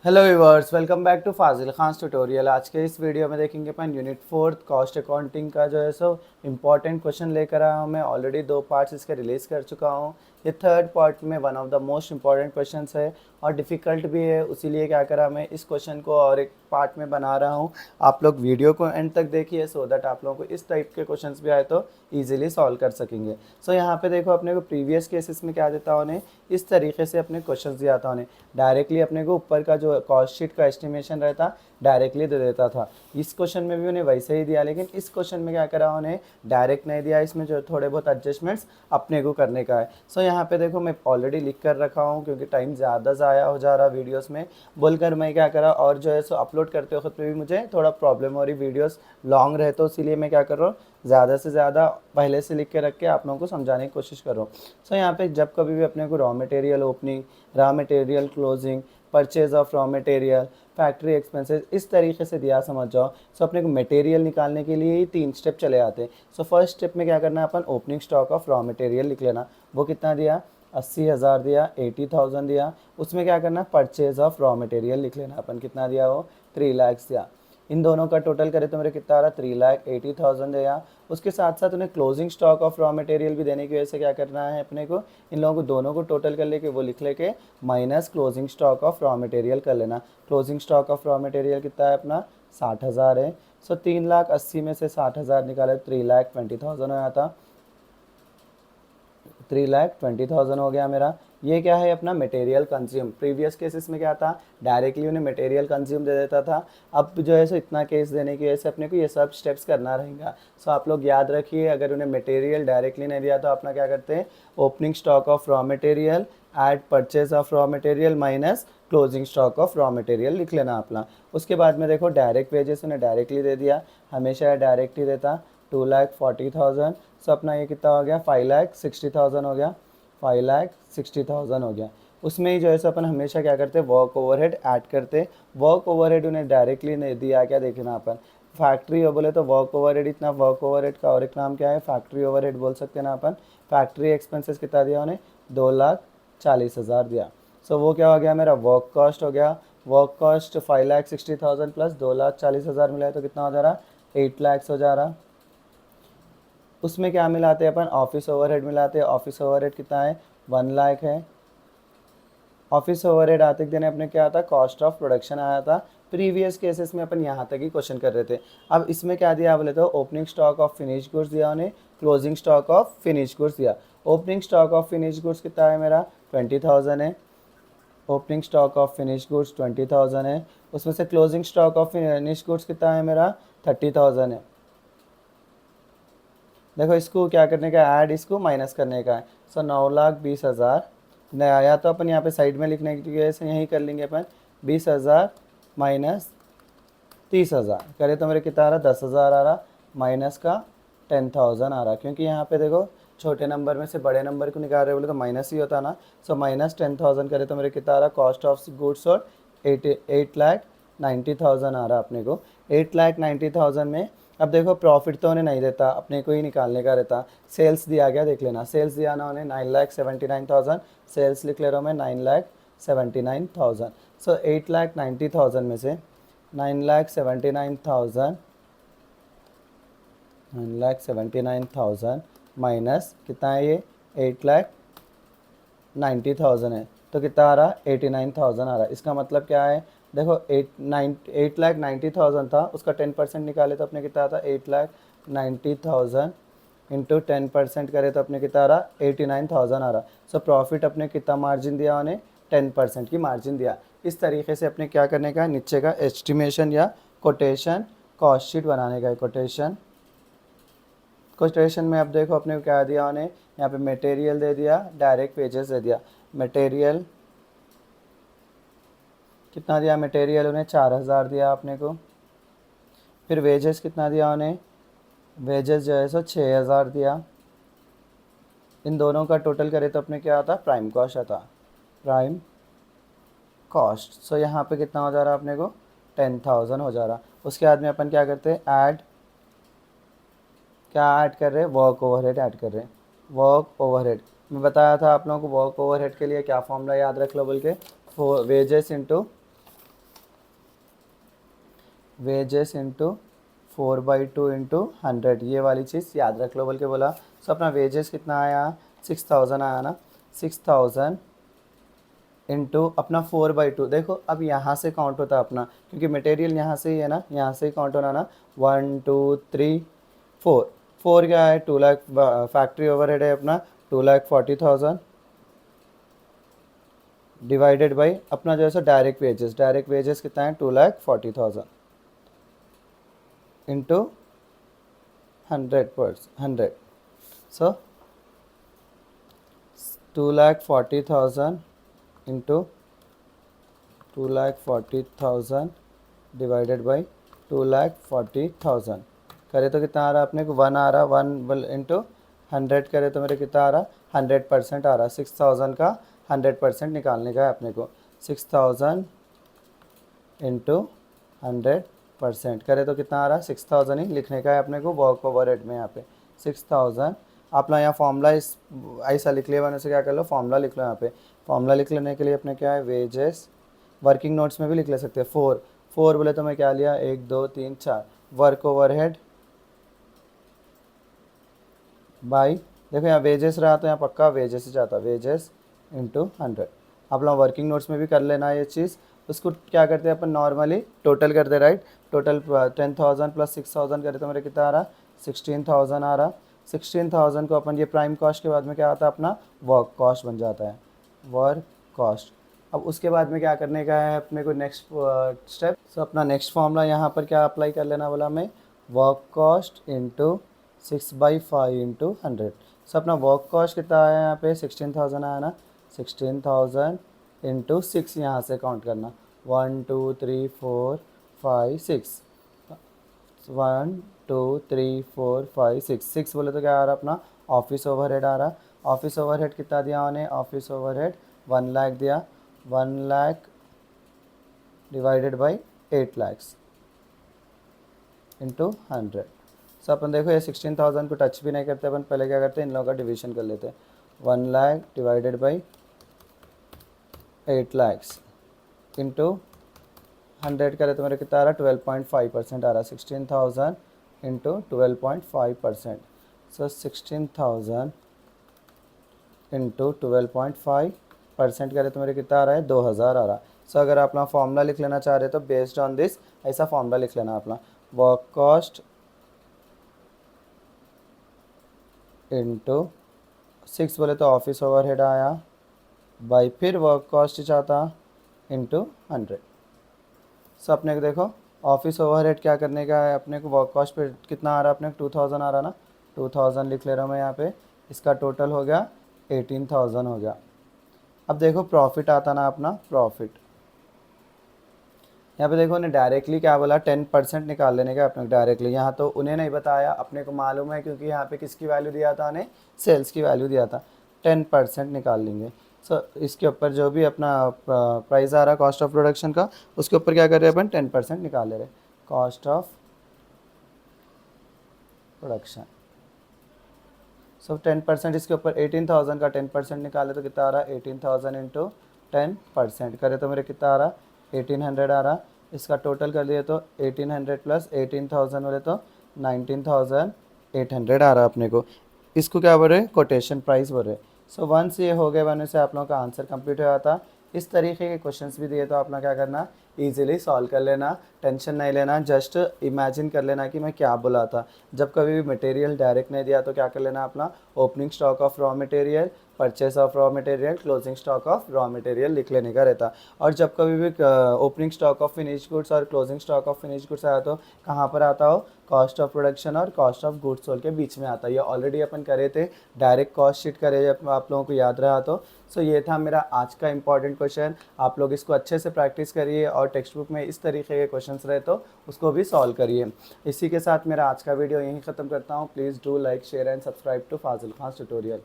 Hello viewers, welcome back to Fazil Khan tutorial. आज के इस वीडियो में देखेंगे अपन यूनिट 4 कॉस्ट अकाउंटिंग का जो है सो इम्पॉर्टेंट क्वेश्चन लेकर आया हूँ। मैं ऑलरेडी 2 पार्ट्स इसके रिलीज़ कर चुका हूँ। ये थर्ड पार्ट में one of the most important question है और डिफ़िकल्ट भी है, इसीलिए क्या करा मैं इस क्वेश्चन को और एक पार्ट में बना रहा हूँ। आप लोग वीडियो को एंड तक देखिए सो दैट आप लोगों को इस टाइप के क्वेश्चन भी आए तो ईजिली सॉल्व कर सकेंगे। सो यहाँ पे देखो, अपने को प्रीवियस केसेस में क्या देता उन्हें इस तरीके से अपने क्वेश्चन दिया था। उन्हें डायरेक्टली अपने को ऊपर का जो कॉस्ट शीट का एस्टिमेशन रहता डायरेक्टली दे देता था। इस क्वेश्चन में भी उन्हें वैसे ही दिया, लेकिन इस क्वेश्चन में क्या करा उन्हें डायरेक्ट नहीं दिया, इसमें जो थोड़े बहुत एडजस्टमेंट्स अपने को करने का है। सो यहाँ पे देखो, मैं ऑलरेडी लिख कर रखा हूँ क्योंकि टाइम ज़्यादा ज़ाया हो जा रहा वीडियोस में बोलकर मैं क्या करा, और जो है सो अपलोड करते वक्त भी मुझे थोड़ा प्रॉब्लम हो रही, वीडियोस लॉन्ग रहे तो इसीलिए मैं क्या कर रहा हूँ ज़्यादा से ज़्यादा पहले से लिख के रख के आप लोगों को समझाने की कोशिश कर रहा हूँ। सो यहाँ पे जब कभी भी अपने को raw material opening, raw material closing, purchase of raw material, factory expenses इस तरीके से दिया समझ जाओ। सो अपने को मटेरियल निकालने के लिए ही 3 स्टेप चले आते हैं। सो फर्स्ट स्टेप में क्या करना है, अपन opening stock of raw material लिख लेना। वो कितना दिया, 80,000 दिया, 80,000 दिया। उसमें क्या करना, परचेज ऑफ रॉ मटेरियल लिख लेना अपन, कितना दिया वो 3 लाख दिया। इन दोनों का टोटल करें तो मेरे कितना आ रहा, 3,80,000 दिया। उसके साथ साथ उन्हें closing stock of raw material भी देने की वजह से क्या करना है अपने को, इन लोगों को दोनों को टोटल कर लेके वो लिख लेके minus closing stock of raw material कर लेना। Closing stock of raw material कितना है अपना, 60,000 है। सो 3,80,000 में से 60,000 निकाले, 3,20,000 हो जाता, 3,20,000 हो गया मेरा। ये क्या है अपना मटेरियल कंज्यूम। प्रीवियस केसेस में क्या था, डायरेक्टली उन्हें मटेरियल कंज्यूम दे देता था। अब जो है सो इतना केस देने की वजह से अपने को ये सब स्टेप्स करना रहेगा। सो आप लोग याद रखिए, अगर उन्हें मटेरियल डायरेक्टली नहीं दिया तो अपना क्या करते हैं, opening stock of raw material add purchase of raw material minus closing stock of raw material लिख लेना अपना। उसके बाद में देखो, डायरेक्ट वेजेस उन्हें डायरेक्टली दे दिया, हमेशा डायरेक्ट ही देता, 2,40,000। सो अपना ये कितना हो गया, 5,60,000 हो गया, 5,60,000 हो गया। उसमें ही जो है सो अपन हमेशा क्या करते, वर्क ओवरहेड ऐड करते। वर्क ओवरहेड उन्हें डायरेक्टली नहीं दिया, क्या देखना अपन, फैक्ट्री हो बोले तो वर्क ओवरहेड इतना, वर्क ओवरहेड का और एक नाम क्या है, फैक्ट्री ओवरहेड बोल सकते हैं ना अपन। फैक्ट्री एक्सपेंसेस कितना दिया उन्हें, 2,40,000 दिया। सो वो क्या हो गया मेरा, वर्क कॉस्ट हो गया। वर्क कॉस्ट 5,60,000 प्लस 2,40,000 मिला है तो कितना हो जा रहा, 8 लाख हो जा रहा। उसमें क्या मिलाते हैं अपन, ऑफिस ओवरहेड मिलाते हैं। ऑफिस ओवरहेड कितना है, 1 लाख है। ऑफिस ओवरहेड आते दिन अपने क्या आता, कॉस्ट ऑफ प्रोडक्शन आया था। प्रीवियस केसेस में अपन यहाँ तक ही क्वेश्चन कर रहे थे। अब इसमें क्या दिया बोले तो, opening stock of finish goods दिया उन्हें, closing stock of finish goods दिया। Opening stock of finish goods कितना है मेरा, 20,000 है। Opening stock of finish goods 20,000 है। उसमें से closing stock of finish goods कितना है मेरा, 30,000 है। देखो इसको क्या करने का, ऐड इसको माइनस करने का है। सो 9,20,000 नया आया तो अपन यहाँ पे साइड में लिखने की वजह से यही कर लेंगे अपन, 20,000 माइनस 30,000 करे तो मेरे कितना आ रहा, 10,000 आ रहा, माइनस का 10,000 आ रहा। क्योंकि यहाँ पे देखो छोटे नंबर में से बड़े नंबर को निकाल रहे बोले तो माइनस ही होता ना। सो माइनस 10,000 करे तो मेरे कितना आ रहा, कॉस्ट ऑफ गुड्स और 8,90,000 आ रहा अपने को। 8,90,000 में अब देखो, प्रॉफिट तो उन्हें नहीं देता, अपने को ही निकालने का रहता। सेल्स दिया गया देख लेना, सेल्स दिया ना उन्हें 9,79,000, सेल्स लिख ले रहा हूँ मैं 9,79,000। सो 8,90,000 में से 9,79,000, 9,79,000 माइनस कितना है ये, 8,90,000 है तो कितना आ रहा, 89,000 आ रहा। इसका मतलब क्या है, देखो 8,90,000 था, उसका 10% निकाले तो अपने कितना आता, 8,90,000 इंटू 10% करे तो अपने कितना आ रहा, 89,000 आ रहा। सो प्रॉफिट अपने कितना मार्जिन दिया उन्हें, 10% की मार्जिन दिया। इस तरीके से अपने क्या करने का है, नीचे का एस्टिमेशन या कोटेशन कॉस्ट शीट बनाने का है। कोटेशन में अब देखो अपने को क्या दिया उन्हें, यहाँ पे मटेरियल दे दिया, डायरेक्ट वेजेस दे दिया। मटेरियल कितना दिया, मटेरियल उन्हें 4,000 दिया अपने को। फिर वेजेस कितना दिया उन्हें, वेजेस जो है सो 6,000 दिया। इन दोनों का टोटल करें तो अपने क्या आता, प्राइम कॉस्ट आता, प्राइम कॉस्ट। सो यहाँ पे कितना हो जा रहा अपने को, 10,000 हो जा रहा। उसके बाद में अपन क्या करते हैं, ऐड, क्या ऐड कर रहे हैं, वर्क ओवरहेड ऐड कर रहे हैं। वर्क ओवरहेड मैं बताया था आप लोगों को, वर्क ओवरहेड के लिए क्या फॉर्मूला याद रख लो बोल के, wages into wages into 4/2 into 100, ये वाली चीज़ याद रख लो बोल के बोला। सो अपना वेजेस कितना आया, 6000 आया ना, 6000 इंटू अपना 4/2। देखो अब यहाँ से काउंट होता है अपना, क्योंकि मटेरियल यहाँ से ही है ना, यहाँ से ही काउंट होना ना। 1 2 3 4, 4 क्या है, 2 लाख फैक्ट्री ओवरहेड है अपना, 2,40,000 डिवाइडेड बाई अपना जो है सो डायरेक्ट वेजेस कितना है, 2,40,000 into 100। So 2,40,000 into 2,40,000 divided by 2,40,000 करे तो कितना आ रहा अपने को, 1 आ रहा, 1 इंटू 100 करे तो मेरे कितना आ रहा, 100% आ रहा। 6,000 का 100% निकालने का है अपने को। 6,000 इंटू 100% करे तो कितना आ रहा, 6,000 ही लिखने का है अपने को वर्क ओवरहेड में। यहाँ पे 6,000 आप ना यहाँ फॉर्मूला इस ऐसा लिख लिया, मैंने से क्या कर लो, फॉर्मूला लिख लो। यहाँ पे फॉर्मूला लिख लेने के लिए अपने क्या है, वेजेस, वर्किंग नोट्स में भी लिख ले सकते हैं। 4 बोले तो मैं क्या लिया, 1 2 3 4 वर्क ओवरहेड बाई, देखो यहाँ वेजेस रहा तो यहाँ पक्का वेजेस ही जाता, वेजेस इंटू 100। आप लोग वर्किंग नोट्स में भी कर लेना ये चीज़। उसको क्या करते हैं अपन, नॉर्मली टोटल करते, राइट। टोटल 10,000 प्लस 6,000 करे तो मेरे कितना आ रहा, 16,000 आ रहा। 16,000 को अपन ये प्राइम कॉस्ट के बाद में क्या आता है अपना, वर्क कॉस्ट बन जाता है, वर्क कॉस्ट। अब उसके बाद में क्या करने का है अपने को, नेक्स्ट स्टेप। सो अपना नेक्स्ट फॉर्मूला यहाँ पर क्या अप्लाई कर लेना बोला मैं, वर्क कॉस्ट इंटू 6/5 इंटू 100। सो अपना वर्क कॉस्ट कितना आया यहाँ पे, 16,000 आया ना, 16,000 इंटू 6 यहाँ से काउंट करना, 1 2 3 4 5 6, 1 2 3 4 5 6, 6 बोले तो क्या आ रहा अपना, ऑफिस ओवरहेड आ रहा। ऑफिस ओवरहेड कितना दिया उन्हें, ऑफिस ओवरहेड 1 लाख दिया, 1 lakh divided by 8 lakh into 100। सो अपन देखो ये 16,000 को टच भी नहीं करते अपन, पहले क्या करते हैं, इन लोगों का डिवीजन कर लेते हैं। 1 lakh divided by 8 lakh into 100 करे तो मेरे कितना आ रहा, 12.5% आ रहा। 16,000 इंटू 12.5%, सो 16,000 इंटू 12.5% करे तो मेरे कितना आ रहा है, 2,000 आ रहा। सो अगर आप अपना फॉर्मूला लिख लेना चाह रहे तो बेस्ड ऑन दिस ऐसा फॉर्मूला लिख लेना अपना, वर्क कॉस्ट इंटू 6 बोले तो ऑफिस ओवरहेड आया बाई फिर वर्क कॉस्ट ही चाहता इंटू 100। सो अपने को देखो ऑफिस ओवरहेड क्या करने का है अपने को, वर्क कॉस्ट पे कितना आ रहा है अपने को, 2,000 आ रहा ना, 2,000 लिख ले रहा हूँ मैं यहाँ पे। इसका टोटल हो गया 18,000 हो गया। अब देखो प्रॉफिट आता ना अपना, प्रॉफिट यहाँ पे देखो उन्हें डायरेक्टली क्या बोला, 10% निकाल लेने का अपने को डायरेक्टली। यहाँ तो उन्हें नहीं बताया, अपने को मालूम है क्योंकि यहाँ पे किसकी वैल्यू दिया था उन्हें, सेल्स की वैल्यू दिया था। 10% निकाल लेंगे। सो इसके ऊपर जो भी अपना प्राइस आ रहा है कॉस्ट ऑफ प्रोडक्शन का, उसके ऊपर क्या कर रहे हैं अपन, 10% निकाल ले रहे, कॉस्ट ऑफ प्रोडक्शन। सो 10% इसके ऊपर 18,000 का 10% निकाले तो कितना आ रहा है, 18,000 इंटू 10% करे तो मेरे कितना आ रहा, 1,800 आ रहा। इसका टोटल कर दिए तो 1,800 प्लस 18,000 बोले तो 19,800 आ रहा अपने को। इसको क्या बोल रहे, कोटेशन प्राइस बोल रहे। सो वंस ये हो गए, वन से आप लोगों का आंसर कंप्लीट हो जाता। इस तरीके के क्वेश्चंस भी दिए तो अपना क्या करना, इजीली सॉल्व कर लेना, टेंशन नहीं लेना, जस्ट इमेजिन कर लेना कि मैं क्या बोला था। जब कभी भी मटेरियल डायरेक्ट नहीं दिया तो क्या कर लेना अपना, opening stock of raw material, purchase of raw material, closing stock of raw material लिख लेने का रहता। और जब कभी भी opening stock of finish goods और closing stock of finish goods आया तो कहाँ पर आता हो, कॉस्ट ऑफ प्रोडक्शन और कॉस्ट ऑफ गुड्स सोल्ड के बीच में आता है। ये ऑलरेडी अपन करे थे, डायरेक्ट कॉस्ट शीट करे आप लोगों को याद रहा तो। सो ये था मेरा आज का इंपॉर्टेंट क्वेश्चन। आप लोग इसको अच्छे से प्रैक्टिस करिए और टेक्स्ट बुक में इस तरीके के क्वेश्चंस रहे तो उसको भी सॉल्व करिए। इसी के साथ मेरा आज का वीडियो यहीं ख़त्म करता हूँ। Please do like share and subscribe to Fazil Khan tutorial.